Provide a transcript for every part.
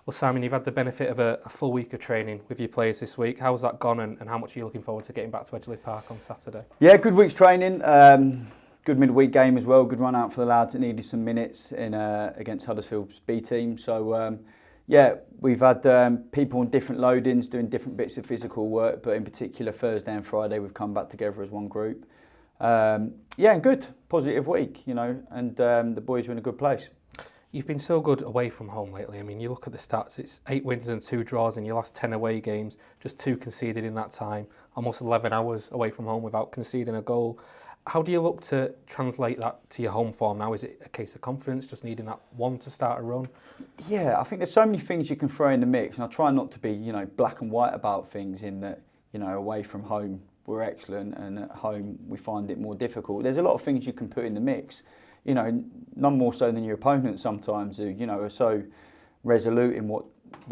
Well, Simon, you've had the benefit of a full week of training with your players this week. How's that gone, and how much are you looking forward to getting back to Edgeley Park on Saturday? Yeah, good week's training. Good midweek game as well. Good run out for the lads that needed some minutes in against Huddersfield's B team. So yeah, we've had people on different loadings doing different bits of physical work, but in particular Thursday and Friday we've come back together as one group. Yeah, good, positive week, you know, and the boys are in a good place. You've been so good away from home lately. I mean, you look at the stats, it's 8 wins and 2 draws in your last 10 away games, just 2 conceded in that time, almost 11 hours away from home without conceding a goal. How do you look to translate that to your home form now? Is it a case of confidence, just needing that one to start a run? Yeah, I think there's so many things you can throw in the mix, and I try not to be, you know, black and white about things in that, you know, away from home we're excellent and at home we find it more difficult. There's a lot of things you can put in the mix. You know, none more so than your opponents sometimes who, you know, are so resolute in what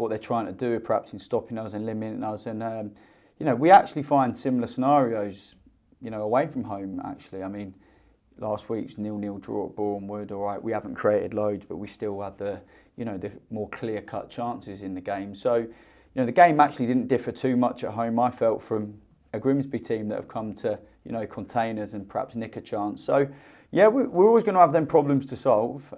they're trying to do, perhaps in stopping us and limiting us. And, you know, we actually find similar scenarios, you know, away from home, actually. I mean, last week's 0-0 draw at Bournemouth, all right, we haven't created loads, but we still had the, you know, the more clear-cut chances in the game. So, you know, the game actually didn't differ too much at home, I felt, from a Grimsby team that have come to, you know, contain us and perhaps nick a chance. So, yeah, we're always going to have them problems to solve.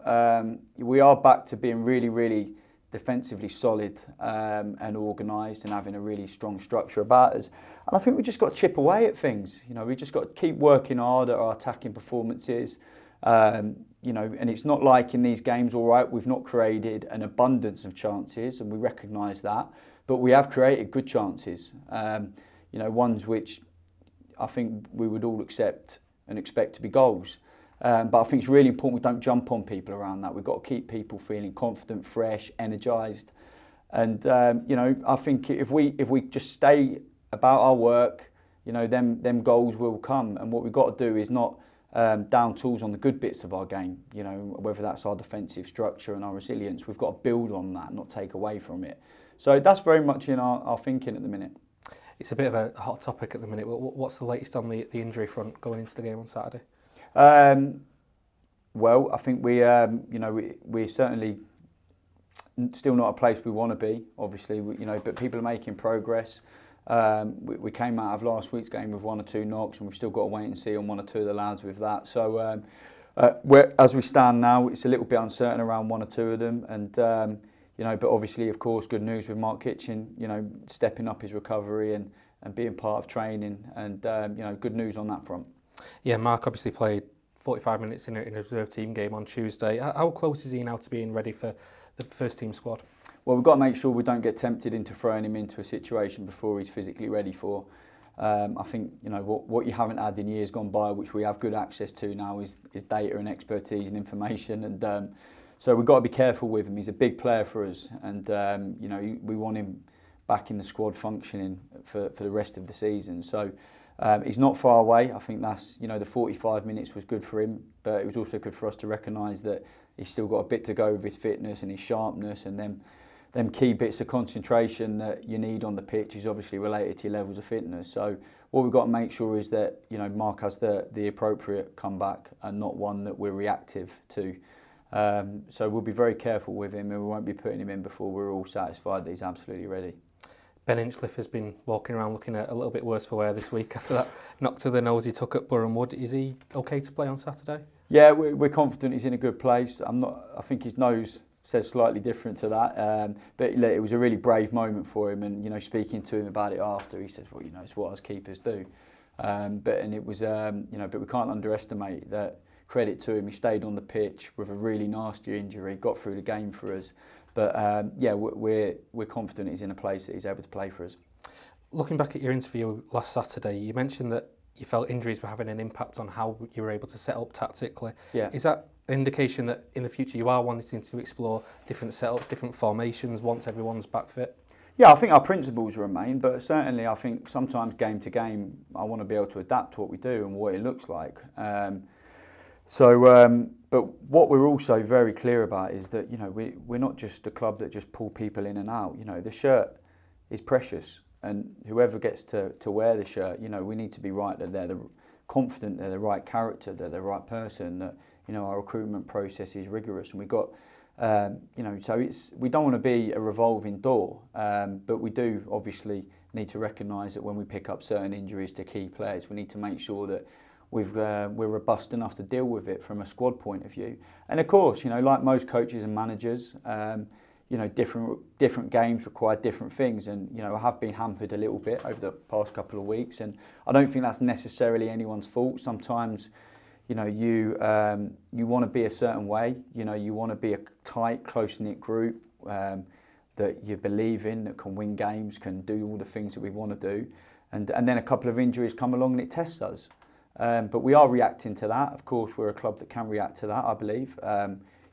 We are back to being really, really defensively solid and organised and having a really strong structure about us. And I think we just got to chip away at things. You know, we just got to keep working hard at our attacking performances. You know, and it's not like in these games, all right, we've not created an abundance of chances, and we recognise that, but we have created good chances. You know, ones which I think we would all accept and expect to be goals. But I think it's really important we don't jump on people around that. We've got to keep people feeling confident, fresh, energised. And, you know, I think if we just stay about our work, you know, them goals will come. And what we've got to do is not down tools on the good bits of our game, you know, whether that's our defensive structure and our resilience. We've got to build on that, not take away from it. So that's very much in our thinking at the minute. It's a bit of a hot topic at the minute. What's the latest on the injury front going into the game on Saturday? Well, I think you know, we're certainly still not a place we want to be, obviously, you know, but people are making progress. We came out of last week's game with 1 or 2 knocks, and we've still got to wait and see on 1 or 2 of the lads with that. So as we stand now, it's a little bit uncertain around 1 or 2 of them, and you know, but obviously, of course, good news with Mark Kitchen, you know, stepping up his recovery and being part of training, and you know, good news on that front. Yeah, Mark obviously played 45 minutes in a reserve team game on Tuesday. How close is he now to being ready for the first team squad? Well, we've got to make sure we don't get tempted into throwing him into a situation before he's physically ready for. I think, you know, what you haven't had in years gone by, which we have good access to now, is data and expertise and information. And so we've got to be careful with him. He's a big player for us, and you know, we want him back in the squad functioning for the rest of the season. So he's not far away. I think that's, you know, the 45 minutes was good for him, but it was also good for us to recognise that he's still got a bit to go with his fitness and his sharpness, and them key bits of concentration that you need on the pitch is obviously related to your levels of fitness. So what we've got to make sure is that, you know, Mark has the appropriate comeback and not one that we're reactive to. So we'll be very careful with him, and we won't be putting him in before we're all satisfied that he's absolutely ready. Ben Hinchliffe has been walking around looking a little bit worse for wear this week after that knock to the nose he took at Burham Wood. Is he okay to play on Saturday? Yeah, we're confident he's in a good place. I think his nose says slightly different to that, but it was a really brave moment for him. And, you know, speaking to him about it after, he says, well, you know, it's what us keepers do. But we can't underestimate that. Credit to him, he stayed on the pitch with a really nasty injury, got through the game for us. But yeah, we're confident he's in a place that he's able to play for us. Looking back at your interview last Saturday, you mentioned that you felt injuries were having an impact on how you were able to set up tactically. Yeah. Is that an indication that in the future you are wanting to explore different setups, different formations once everyone's back fit? Yeah, I think our principles remain, but certainly I think sometimes game to game I want to be able to adapt what we do and what it looks like. But what we're also very clear about is that, you know, we're not just a club that just pull people in and out. You know, the shirt is precious, and whoever gets to wear the shirt, you know, we need to be right that they're confident, they're the right character, they're the right person, that, you know, our recruitment process is rigorous, and we've got So we don't want to be a revolving door, but we do obviously need to recognise that when we pick up certain injuries to key players, we need to make sure that we're robust enough to deal with it from a squad point of view. And of course, like most coaches and managers, different games require different things, and I have been hampered a little bit over the past couple of weeks, and I don't think that's necessarily anyone's fault. Sometimes you want to be a certain way, you want to be a tight, close-knit group that you believe in, that can win games, can do all the things that we want to do, and then a couple of injuries come along and it tests us. But we are reacting to that. Of course, we're a club that can react to that, I believe.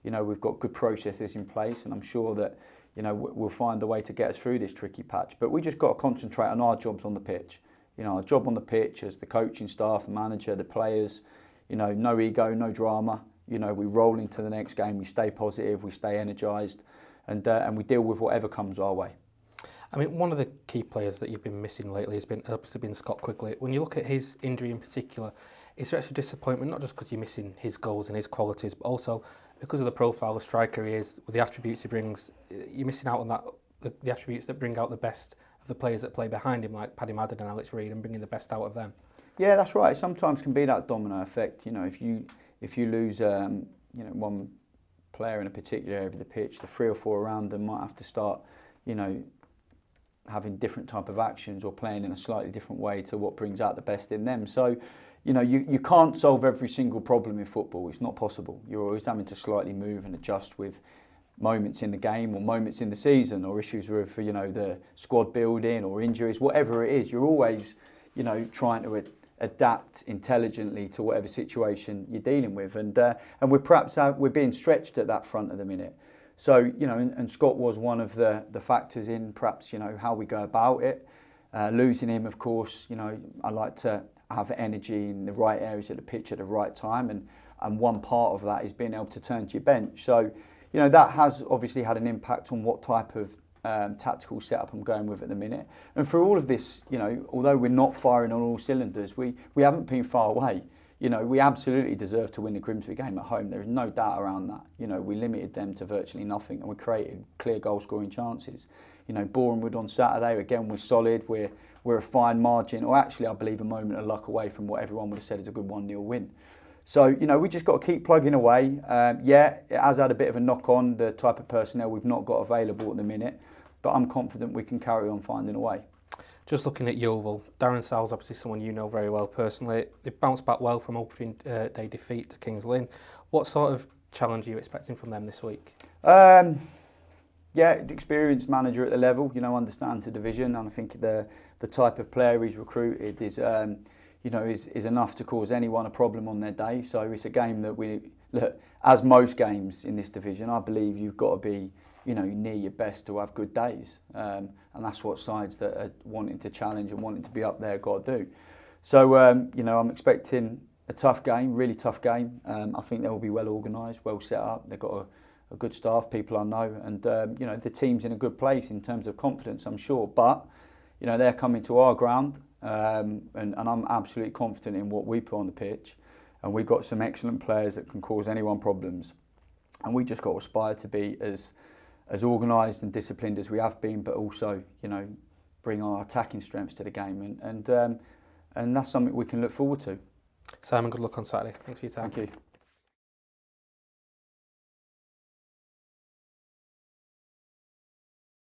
We've got good processes in place, and I'm sure that we'll find a way to get us through this tricky patch. But we just got to concentrate on our jobs on the pitch. Our job on the pitch as the coaching staff, the manager, the players. No ego, no drama. We roll into the next game. We stay positive. We stay energised, and we deal with whatever comes our way. I mean, one of the key players that you've been missing lately has obviously been Scott Quigley. When you look at his injury in particular, is there actually disappointment, not just because you're missing his goals and his qualities, but also because of the profile of striker he is, with the attributes he brings, you're missing out on that, the attributes that bring out the best of the players that play behind him, like Paddy Madden and Alex Reid, and bringing the best out of them. Yeah, that's right. It sometimes can be that domino effect. If you lose one player in a particular area of the pitch, the 3 or 4 around them might have to start having different type of actions or playing in a slightly different way to what brings out the best in them. So you can't solve every single problem in football. It's not possible. You're always having to slightly move and adjust with moments in the game or moments in the season or issues with the squad building or injuries, whatever it is. You're always trying to adapt intelligently to whatever situation you're dealing with, and we're being stretched at that front at the minute. So and Scott was one of the factors in perhaps how we go about it. Losing him, of course, I like to have energy in the right areas of the pitch at the right time, and one part of that is being able to turn to your bench. So that has obviously had an impact on what type of tactical setup I'm going with at the minute. And for all of this, although we're not firing on all cylinders, we haven't been far away. We absolutely deserve to win the Grimsby game at home. There is no doubt around that. We limited them to virtually nothing, and we created clear goal scoring chances. Bournemouth on Saturday, again, we're solid. We're a fine margin, or actually I believe a moment of luck away from what everyone would have said is a good 1-0 win. So, we just got to keep plugging away. It has had a bit of a knock on the type of personnel we've not got available at the minute, but I'm confident we can carry on finding a way. Just looking at Yeovil, Darren Sarll's obviously someone you know very well personally. They've bounced back well from opening day defeat to Kings Lynn. What sort of challenge are you expecting from them this week? Experienced manager at the level, understands the division, and I think the type of player he's recruited is enough to cause anyone a problem on their day. So it's a game that as most games in this division, I believe you've got to be near your best to have good days, and that's what sides that are wanting to challenge and wanting to be up there got to do. So I'm expecting a tough game, really tough game. I think they'll be well organised, well set up. They've got a good staff, people I know, and the team's in a good place in terms of confidence, I'm sure. But they're coming to our ground, and I'm absolutely confident in what we put on the pitch, and we've got some excellent players that can cause anyone problems, and we just got to aspire to be as organised and disciplined as we have been, but also bring our attacking strengths to the game, and that's something we can look forward to. Simon, good luck on Saturday. Thanks for your time. Thank you.